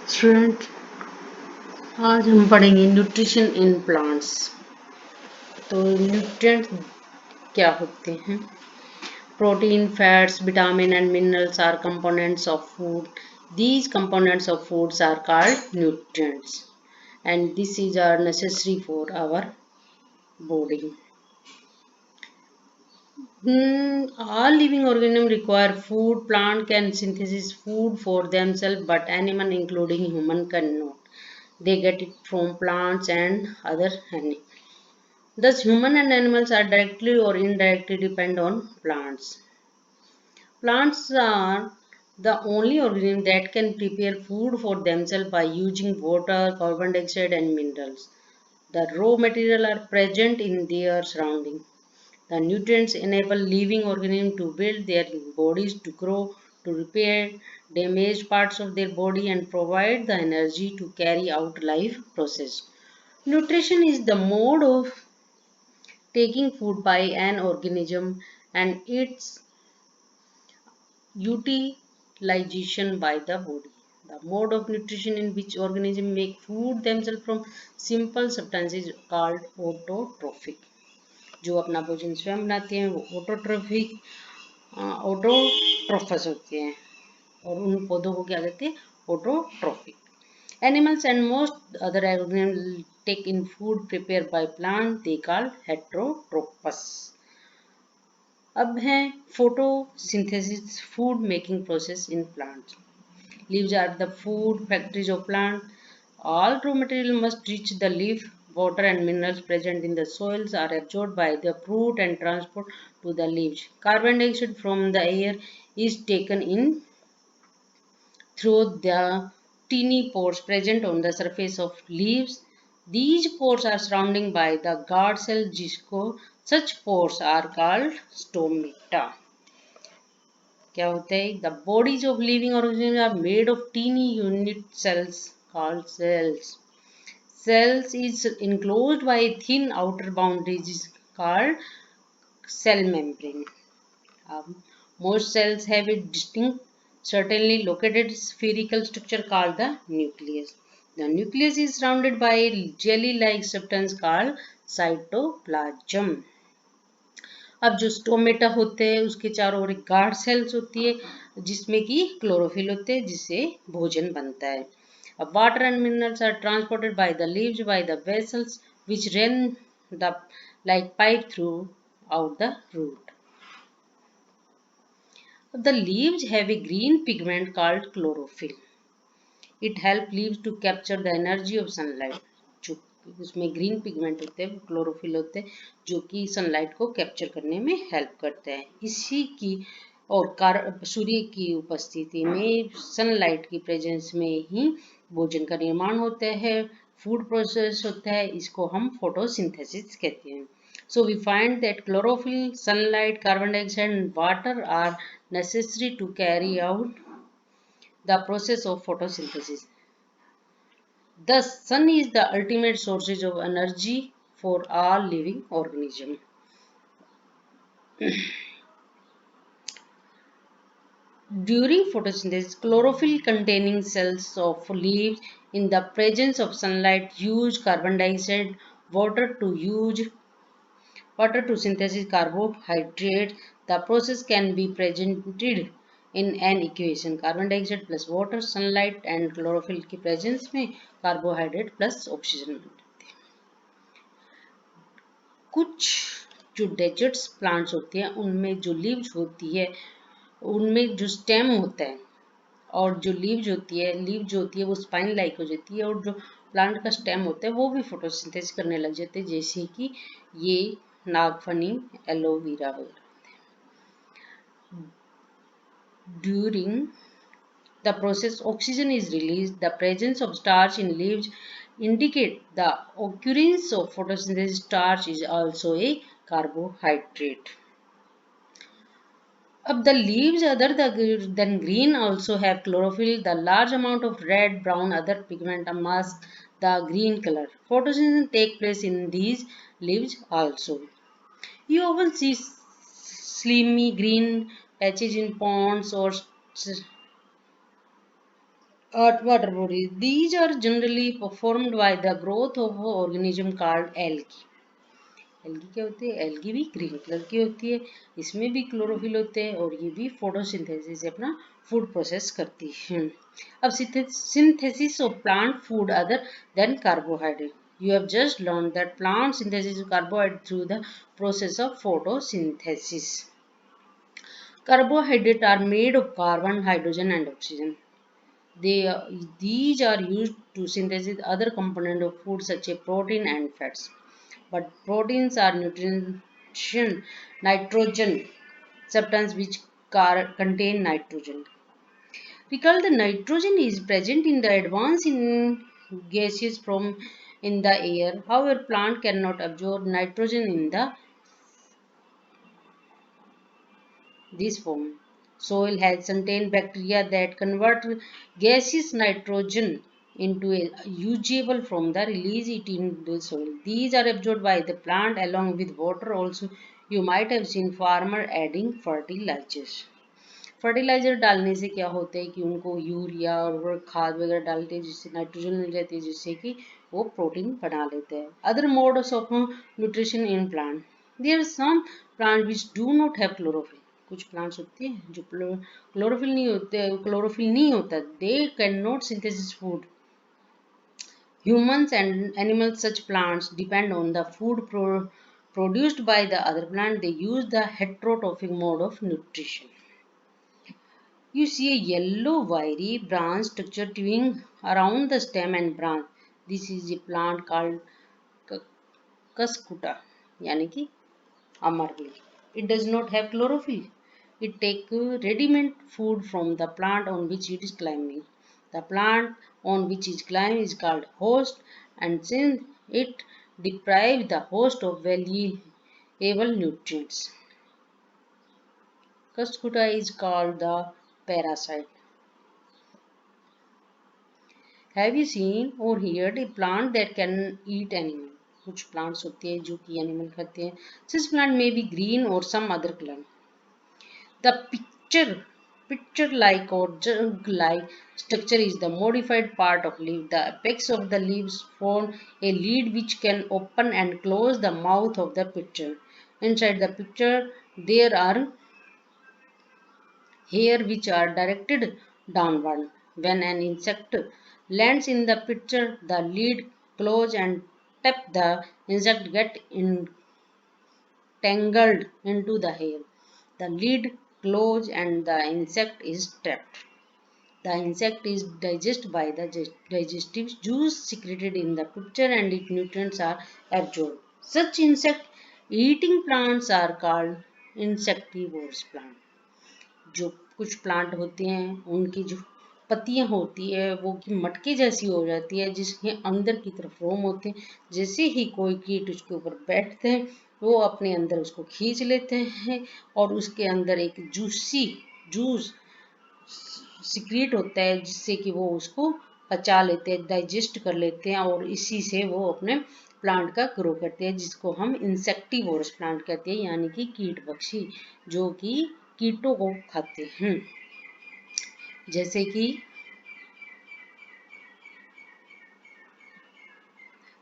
Student, आज हम पढ़ेंगे न्यूट्रिशन इन प्लांट्स। तो न्यूट्रिएंट क्या होते हैं? Protein, fats, vitamin and minerals are components of food. These components of foods are called nutrients, and this is are necessary for our body. All living organisms require food. Plant can synthesize food for themselves, but animal, including human, cannot. They get it from plants and other animals. Thus, human and animals are directly or indirectly depend on plants. Plants are the only organism that can prepare food for themselves by using water, carbon dioxide, and minerals. The raw material are present in their surrounding. The nutrients enable living organisms to build their bodies, to grow, to repair damaged parts of their body, and provide the energy to carry out life process. Nutrition is the mode of taking food by an organism and its utilization by the body. The mode of nutrition in which organisms make food themselves from simple substances is called autotrophic. जो अपना भोजन स्वयं बनाते हैं वो ऑटोट्रोफस होते हैं और उन पौधों को क्या कहते हैं? Autotrophic. Animals and most other organisms take in food prepared by plants they call heterotrophs. अब है photosynthesis, food making process in plants. Leaves are the food factories of plant. All raw material must reach the leaf. Water and minerals present in the soils are absorbed by the fruit and transported to the leaves. Carbon dioxide from the air is taken in through the tiny pores present on the surface of leaves. These pores are surrounded by the guard cell जिसको such pores are called stomata. क्या होता है? The bodies of living organisms are made of teeny unit cells called cells. Cells is enclosed by thin outer boundaries called cell membrane. Most cells have a distinct, certainly located spherical structure called the nucleus. The nucleus is surrounded by a jelly-like substance called cytoplasm. अब जो stomata होते हैं उसके चारों ओर guard cells होती है जिसमें कि क्लोरोफिल होते हैं जिससे भोजन बनता है. अब water and minerals are transported by the leaves by the vessels which run the like pipe through out the root. The leaves have a green pigment called chlorophyll. It helps leaves to capture the energy of sunlight. जो उसमें green pigment होते हैं chlorophyll होते हैं जो कि sunlight को capture करने में हेल्प करते हैं. इसी की और सूर्य की उपस्थिति में सनलाइट की प्रेजेंस में ही भोजन का निर्माण होता है, फूड प्रोसेस होता है. इसको हम फोटोसिंथेसिस कहते हैं. So we find that chlorophyll, sunlight, carbon dioxide and water are necessary to carry out the process of photosynthesis. Thus, sun is the ultimate source of energy for all living organisms. During photosynthesis, chlorophyll containing cells of leaves in the presence of sunlight use carbon dioxide, water to synthesize carbohydrates. The process can be presented in an equation. Carbon dioxide plus water, sunlight and chlorophyll की presence में carbohydrate plus oxygen. कुछ जो desserts plants होते हैं उनमें जो leaves होती है उनमें जो स्टेम होता है और जो लीव जो होती है वो स्पाइन लाइक हो जाती है और जो प्लांट का स्टेम होता है वो भी फोटोसिंथेसिस करने लग जाते हैं जैसे कि ये नागफनी, एलोवेरा वगैरह. During the process, oxygen is released. The presence of starch in leaves indicate the occurrence of photosynthesis. Starch is also a carbohydrate. अब the leaves other than green also have chlorophyll. The large amount of red, brown, other pigment mask the green color. Photosynthesis take place in these leaves also. You often see slimy green patches in ponds or Water bodies. These are generally performed by the growth of an organism called algae. Algae क्या होती है? Algae भी green colour की होती है, इसमें भी chlorophyll होते हैं और ये भी फोटोसिंथेसिस से अपना फूड प्रोसेस करती है। अब synthesis of plant food other than carbohydrate. You have just learned that plant synthesis carbohydrate through the process of photosynthesis. Carbohydrates are made of carbon, hydrogen, and oxygen. They, these are used to synthesize other components of food such as protein and fats. But proteins are nutrition, nitrogen substance which contain nitrogen. Recall the nitrogen is present in the advance in gases from in the air. However, plant cannot absorb nitrogen in the this form. Soil has certain bacteria that convert gaseous nitrogen into a usable from the release it in the soil. These are absorbed by the plant along with water. Also, you might have seen farmer adding fertilizers. Fertilizer डालने से क्या होता है कि उनको urea और खाद वगैरह डालते हैं जिससे नाइट्रोजन मिल जाती है जिससे कि वो प्रोटीन बना लेते हैं. Other modes of nutrition in plant. There are some plant which do not have chlorophyll. कुछ प्लांट्स होते हैं जो क्लोरोफिल नहीं होता. They can not synthesis food. Humans and animals, such plants depend on the food produced by the other plant. They use the heterotrophic mode of nutrition. You see a yellow wiry branch structure twinning around the stem and branch. This is a plant called Cuscuta, यानी कि amarly. It does not have chlorophyll. It takes ready-made food from the plant on which it is climbing. The plant on which it is climbing is called host, and since it deprives the host of valuable nutrients, Cuscuta is called the parasite. Have you seen or heard a plant that can eat animal? कुछ plants होते हैं जो कि animal खाते हैं. Such plant may be green or some other color. The picture-like or jug-like structure is the modified part of leaf. The apex of the leaves form a lid which can open and close the mouth of the picture. Inside the picture, there are hair which are directed downward. When an insect lands in the picture, the lid close and tap the insect get entangled into the hair. The lid close and the insect is trapped. The insect is digested by the digestive juice secreted in the picture and its nutrients are absorbed. Such insect eating plants are called insectivorous plants. जो कुछ plant होते हैं उनकी जो पत्तियां होती है वो की मटके जैसी हो जाती है जिसके अंदर की तरफ रोम होते हैं. जैसे ही कोई कीट उसके ऊपर बैठते हैं वो अपने अंदर उसको खींच लेते हैं और उसके अंदर एक जूस सिक्रीट होता है जिससे कि वो उसको पचा लेते हैं, डाइजेस्ट कर लेते हैं और इसी से वो अपने प्लांट का ग्रो करते हैं जिसको हम इंसेक्टिवोरस प्लांट कहते हैं यानी कि कीट पक्षी जो कि कीटों को खाते हैं. जैसे कि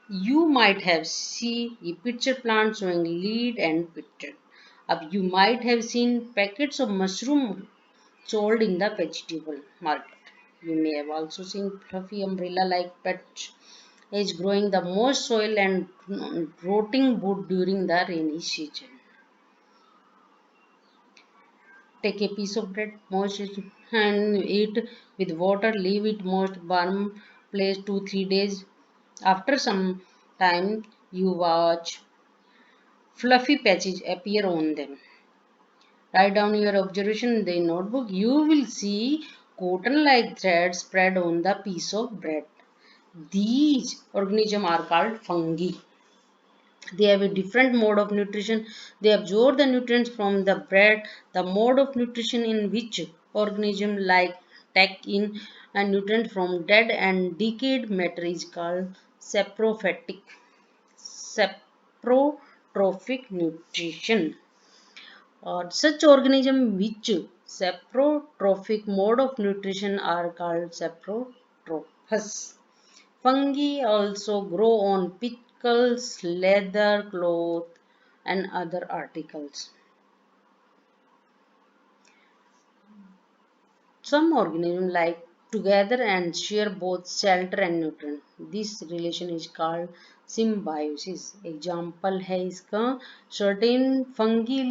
you might have seen a picture plant showing lead and picture. अब you might have seen packets of mushroom sold in the vegetable market. You may have also seen fluffy umbrella-like patch is growing the most soil and rotting wood during the rainy season. Take a piece of bread, mash it and eat with water. Leave it moist, warm place 2-3 days. After some time, you watch fluffy patches appear on them. Write down your observation in the notebook. You will see cotton-like threads spread on the piece of bread. These organisms are called fungi. They have a different mode of nutrition. They absorb the nutrients from the bread. The mode of nutrition in which organisms like take in and nutrients from dead and decayed matter is called saprophytic. Saprotrophic nutrition. Or such organisms which saprotrophic mode of nutrition are called saprotrophic. Fungi also grow on pickles, leather, cloth, and other articles. Some organisms live together and share both shelter and nutrient. This relation is called symbiosis. Example है इसका certain fungi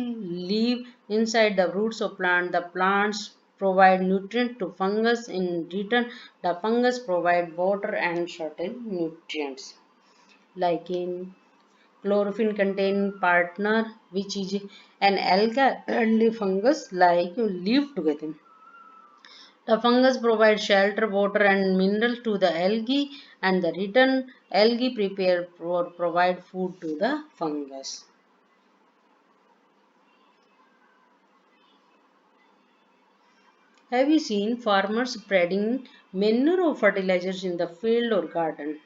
live inside the roots of plant. The plants provide nutrient to fungus. In return, the fungus provide water and certain nutrients. Like in chlorophyll containing partner, which is an alga and the fungus like live together. The fungus provides shelter, water and mineral to the algae and the return algae provide food to the fungus. Have you seen farmers spreading manure or fertilizers in the field or garden?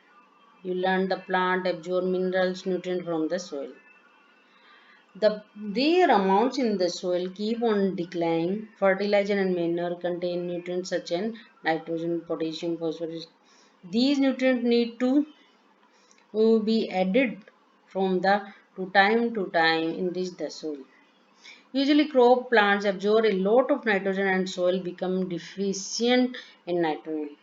You learn the plant absorb minerals, nutrients from the soil. Their amounts in the soil keep on declining. Fertilizer and manure contain nutrients such as nitrogen, potassium, phosphorus. These nutrients need to will be added from the to time enrich the soil. Usually crop plants absorb a lot of nitrogen and soil become deficient in nitrogen.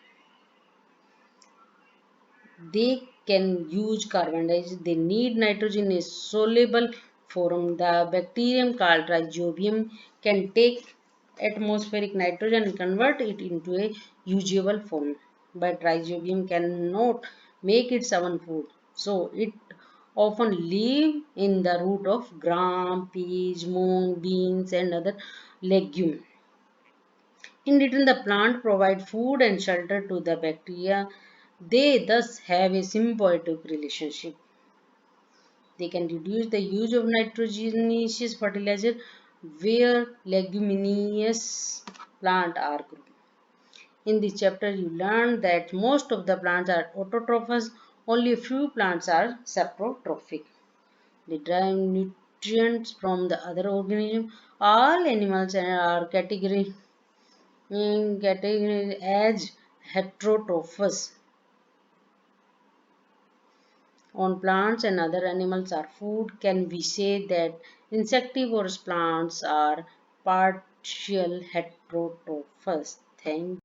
They can use carbon dioxide. They need nitrogen in a soluble form. The bacterium called rhizobium can take atmospheric nitrogen and convert it into a usable form. But rhizobium cannot make its own food. So it often live in the root of gram, peas, mung, beans and other legumes. In return, the plant provide food and shelter to the bacteria. They thus have a symbiotic relationship. They can reduce the use of nitrogenous fertilizer where leguminous plants are grown. In this chapter, you learn that most of the plants are autotrophous, only a few plants are saprotrophic. They derive nutrients from the other organism. All animals are categorized as heterotrophous. On plants and other animals are food, can we say that insectivorous plants are partial heterotrophous? Thank